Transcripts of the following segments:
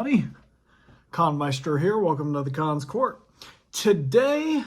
everybody. Con Maestro here. Welcome to the Con's Court. Today,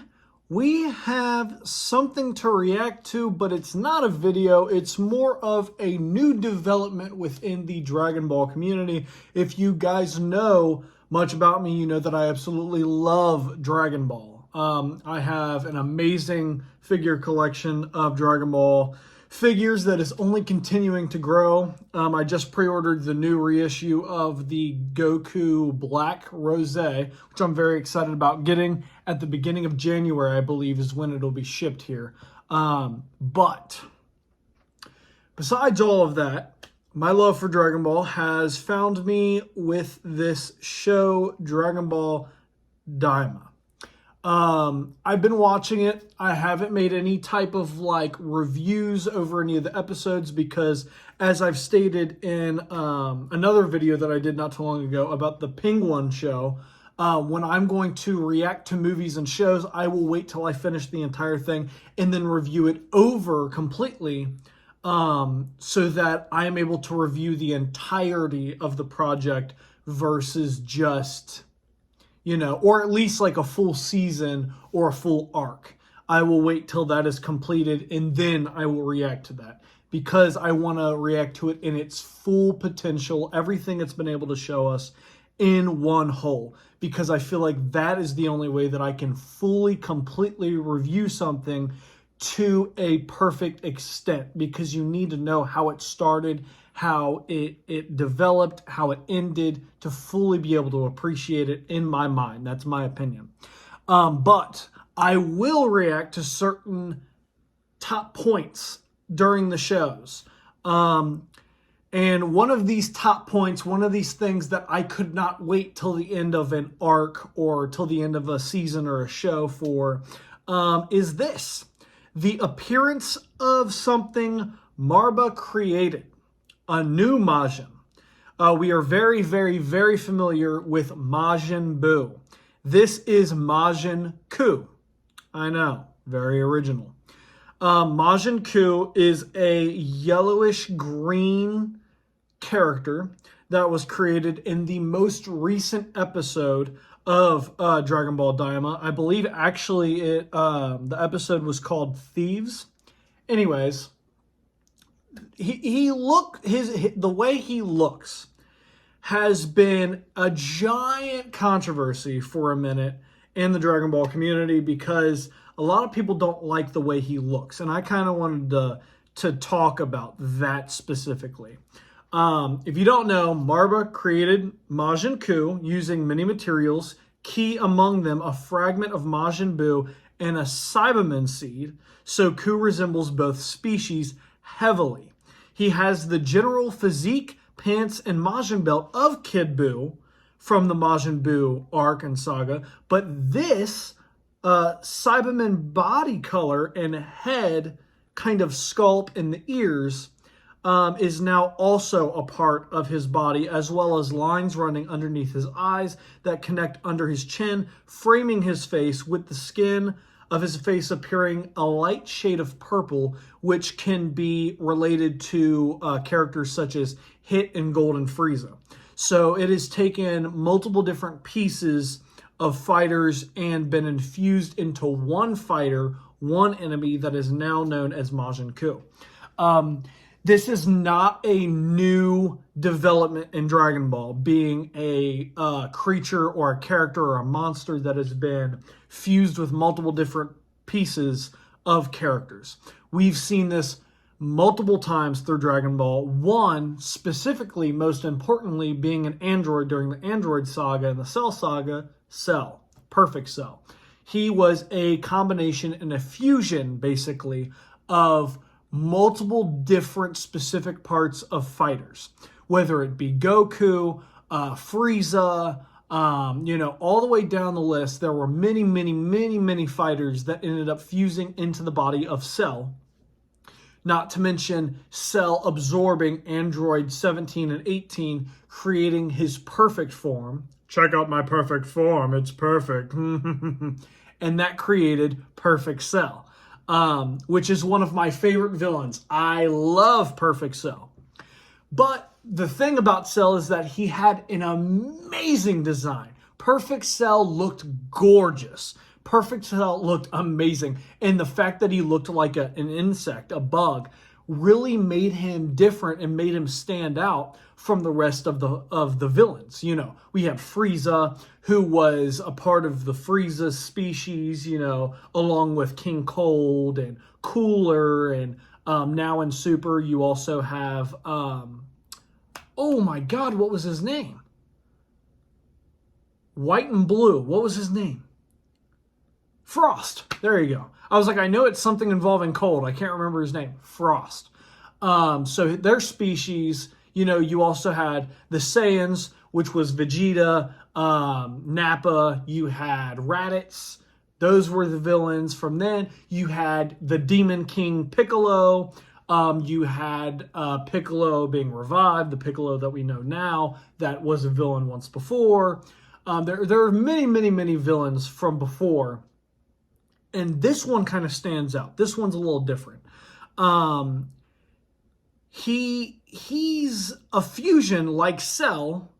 we have something to react to, but it's not a video. It's more of a new development within the Dragon Ball community. If you guys know much about me, you know that I absolutely love Dragon Ball. I have an amazing figure collection of Dragon Ball figures that is only continuing to grow. I just pre-ordered the new reissue of the Goku Black Rosé, which I'm very excited about getting at the beginning of January, I believe, is when it'll be shipped here. But besides all of that, my love for Dragon Ball has found me with this show, Dragon Ball Daima. I've been watching it. I haven't made any type of reviews over any of the episodes because, as I've stated in another video that I did not too long ago about the Penguin show, when I'm going to react to movies and shows, I will wait till I finish the entire thing and then review it over completely, so that I am able to review the entirety of the project versus just, or at least like a full season or a full arc. I will wait till that is completed and then I will react to that because I want to react to it in its full potential, everything it's been able to show us in one whole, because I feel like that is the only way that I can fully, completely review something to a perfect extent, because you need to know how it started, how it developed, how it ended, to fully be able to appreciate it in my mind. That's my opinion. But I will react to certain top points during the shows. And one of these top points, one of these things that I could not wait till the end of an arc or till the end of a season or a show for, is this. The appearance of something Marba created. A new Majin. We are very, very, very familiar with Majin Buu. This is Majin Kuu. I know, very original. Majin Kuu is a yellowish green character that was created in the most recent episode of Dragon Ball Daima. I believe actually the episode was called Thieves. Anyways, the way he looks has been a giant controversy for a minute in the Dragon Ball community because a lot of people don't like the way he looks, and I kind of wanted to talk about that specifically. If you don't know, Marba created Majin Kuu using many materials, key among them a fragment of Majin Buu and a Cyberman seed, so Kuu resembles both species heavily. He has the general physique, pants, and Majin belt of Kid Buu from the Majin Buu arc and saga, but this Cyberman body color and head kind of sculpt in the ears is now also a part of his body, as well as lines running underneath his eyes that connect under his chin, framing his face with the skin of his face appearing a light shade of purple, which can be related to characters such as Hit and Golden Frieza. So it has taken multiple different pieces of fighters and been infused into one fighter, one enemy that is now known as Majin Kuu. This is not a new development in Dragon Ball, being a creature or a character or a monster that has been fused with multiple different pieces of characters. We've seen this multiple times through Dragon Ball. One, specifically, most importantly, being an android during the Android Saga and the Cell Saga, Cell. Perfect Cell. He was a combination and a fusion, basically, of multiple different specific parts of fighters, whether it be Goku, Frieza, all the way down the list. There were many, many, many, many fighters that ended up fusing into the body of Cell. Not to mention Cell absorbing Android 17 and 18, creating his perfect form. Check out my perfect form, it's perfect. And that created Perfect Cell. Which is one of my favorite villains. I love Perfect Cell. But the thing about Cell is that he had an amazing design. Perfect Cell looked gorgeous. Perfect Cell looked amazing. And the fact that he looked like an insect, a bug, really made him different and made him stand out from the rest of the villains. You know, we have Frieza, who was a part of the Frieza species, you know, along with King Cold and Cooler, and now in Super you also have oh my God, what was his name? White and Blue. What was his name? Frost. There you go. I was like, I know it's something involving cold. I can't remember his name. Frost. So their species, you know, you also had the Saiyans, which was Vegeta, Nappa. You had Raditz. Those were the villains. From then, you had the Demon King Piccolo. You had Piccolo being revived, the Piccolo that we know now that was a villain once before. There are many, many, many villains from before. And this one kind of stands out. This one's a little different. He's a fusion like Cell,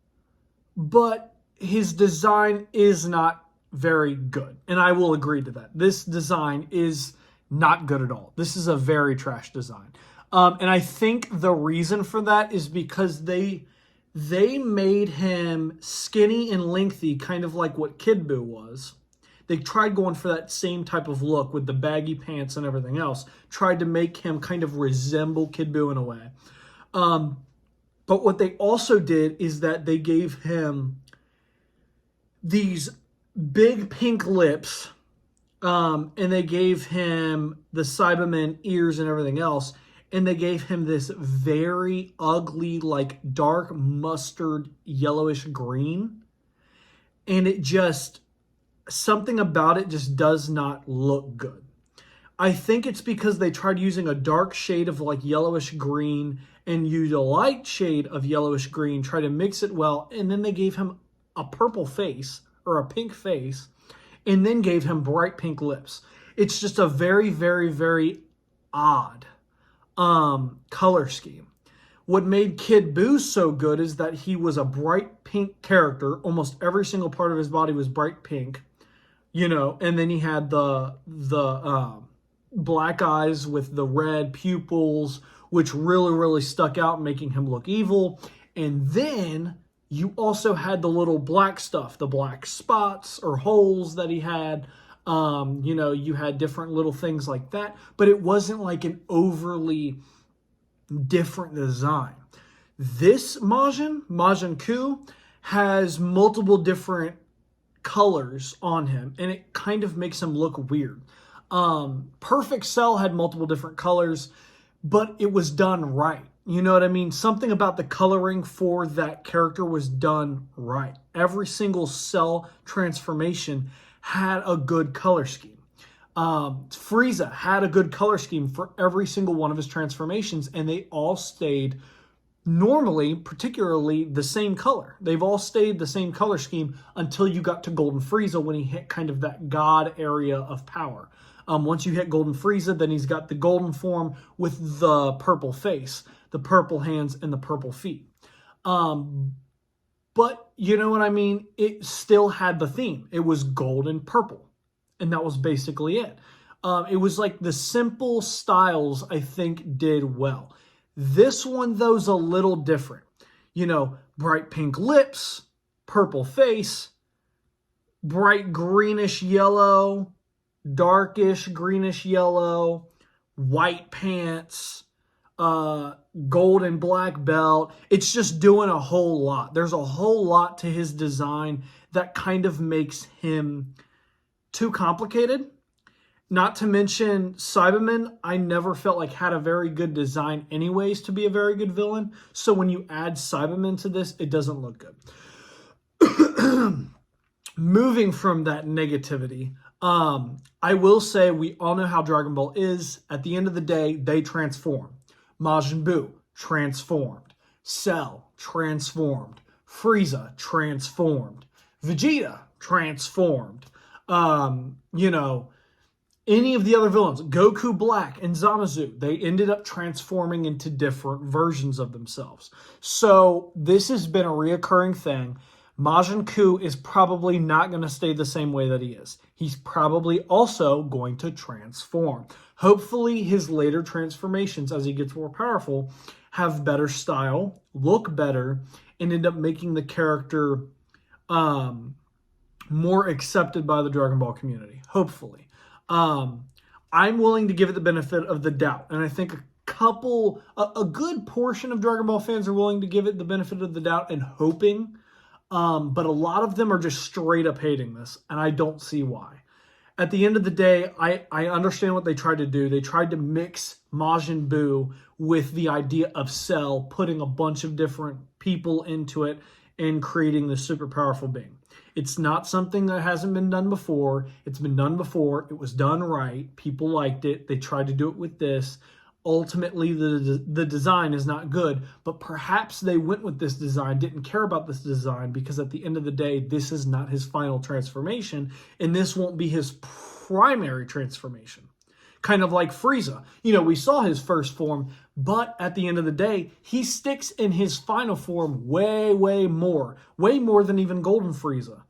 but his design is not very good. And I will agree to that. This design is not good at all. This is a very trash design. And I think the reason for that is because they made him skinny and lengthy, kind of like what Kid Buu was. They tried going for that same type of look with the baggy pants and everything else. Tried to make him kind of resemble Kid Buu in a way. But what they also did is that they gave him these big pink lips, and they gave him the Cyberman ears and everything else, and they gave him this very ugly, like dark mustard yellowish green, and it just, something about it just does not look good. I think it's because they tried using a dark shade of like yellowish green and used a light shade of yellowish green, try to mix it well, and then they gave him a purple face or a pink face, and then gave him bright pink lips. It's just a very, very, very odd color scheme. What made Kid Buu so good is that he was a bright pink character. Almost every single part of his body was bright pink, you know, and then he had the black eyes with the red pupils, which really, really stuck out, making him look evil. And then you also had the little black stuff, the black spots or holes that he had. You know, you had different little things like that, but it wasn't like an overly different design. This Majin Kuu, has multiple different colors on him, and it kind of makes him look weird. Perfect Cell had multiple different colors, but it was done right. You know what I mean? Something about the coloring for that character was done right. Every single Cell transformation had a good color scheme. Frieza had a good color scheme for every single one of his transformations, and they all stayed normally, particularly the same color. They've all stayed the same color scheme until you got to Golden Frieza, when he hit kind of that God area of power. Once you hit Golden Frieza, then he's got the golden form with the purple face, the purple hands, and the purple feet. But you know what I mean? It still had the theme. It was gold and purple. And that was basically it. It was like the simple styles, I think, did well. This one, though, is a little different. You know, bright pink lips, purple face, bright greenish yellow, darkish greenish yellow, white pants, gold and black belt. It's just doing a whole lot. There's a whole lot to his design that kind of makes him too complicated. Not to mention Cyberman, I never felt like had a very good design anyways to be a very good villain. So when you add Cyberman to this, it doesn't look good. Moving from that negativity, I will say we all know how Dragon Ball is. At the end of the day, they transform. Majin Buu transformed. Cell transformed. Frieza transformed. Vegeta transformed. You know, any of the other villains, Goku Black and Zamasu, they ended up transforming into different versions of themselves. So this has been a reoccurring thing. Majin Kuu is probably not going to stay the same way that he is. He's probably also going to transform. Hopefully his later transformations, as he gets more powerful, have better style, look better, and end up making the character more accepted by the Dragon Ball community. Hopefully. I'm willing to give it the benefit of the doubt. And I think a good portion of Dragon Ball fans are willing to give it the benefit of the doubt and hoping. But a lot of them are just straight up hating this, and I don't see why. At the end of the day, I understand what they tried to do. They tried to mix Majin Buu with the idea of Cell, putting a bunch of different people into it and creating this super powerful being. It's not something that hasn't been done before. It's been done before. It was done right. People liked it. They tried to do it with this. Ultimately, the design is not good, but perhaps they went with this design, didn't care about this design, because at the end of the day, this is not his final transformation, and this won't be his primary transformation. Kind of like Frieza. You know, we saw his first form, but at the end of the day, he sticks in his final form way more than even Golden Frieza.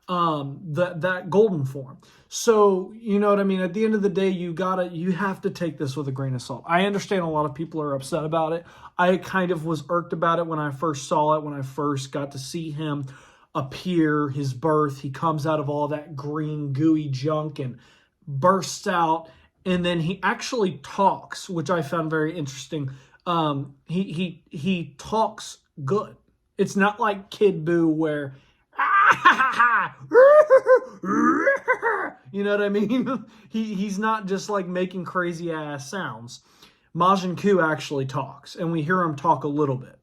That golden form. So, you know what I mean? At the end of the day, you have to take this with a grain of salt. I understand a lot of people are upset about it. I kind of was irked about it when I first saw it, when I first got to see him appear, his birth. He comes out of all that green gooey junk and bursts out, and then he actually talks, which I found very interesting. He talks good. It's not like Kid Buu where you know what I mean? He's not just like making crazy ass sounds. Majin Kuu actually talks, and we hear him talk a little bit.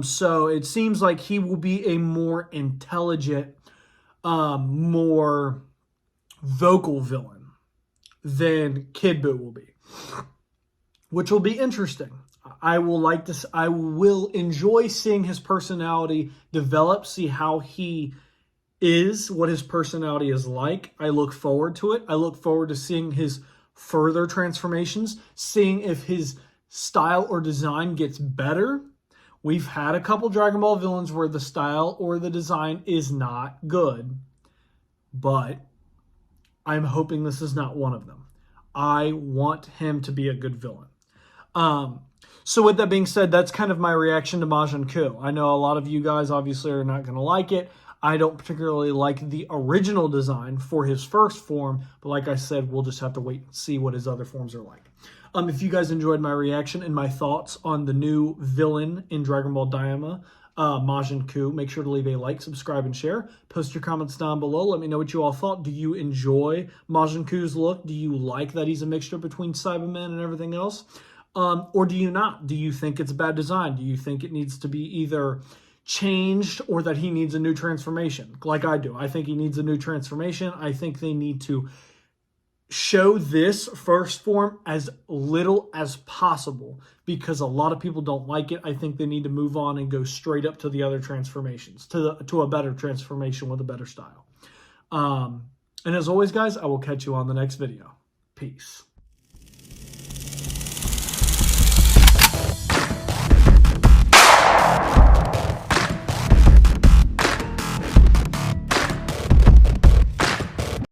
So it seems like he will be a more intelligent, more vocal villain than Kid Buu will be, which will be interesting. I will enjoy seeing his personality develop, see how he is, what his personality is like. I look forward to it. I look forward to seeing his further transformations, seeing if his style or design gets better. We've had a couple Dragon Ball villains where the style or the design is not good, but I'm hoping this is not one of them. I want him to be a good villain. So with that being said, that's kind of my reaction to Majin Kuu. I know a lot of you guys obviously are not going to like it. I don't particularly like the original design for his first form, but like I said, we'll just have to wait and see what his other forms are like. If you guys enjoyed my reaction and my thoughts on the new villain in Dragon Ball Daima, Majin Kuu, make sure to leave a like, subscribe, and share. Post your comments down below. Let me know what you all thought. Do you enjoy Majin Kuu's look? Do you like that he's a mixture between Cyberman and everything else? Or do you not? Do you think it's bad design? Do you think it needs to be either changed or that he needs a new transformation? Like I do. I think he needs a new transformation. I think they need to show this first form as little as possible because a lot of people don't like it. I think they need to move on and go straight up to the other transformations, to a better transformation with a better style. And as always, guys, I will catch you on the next video. Peace.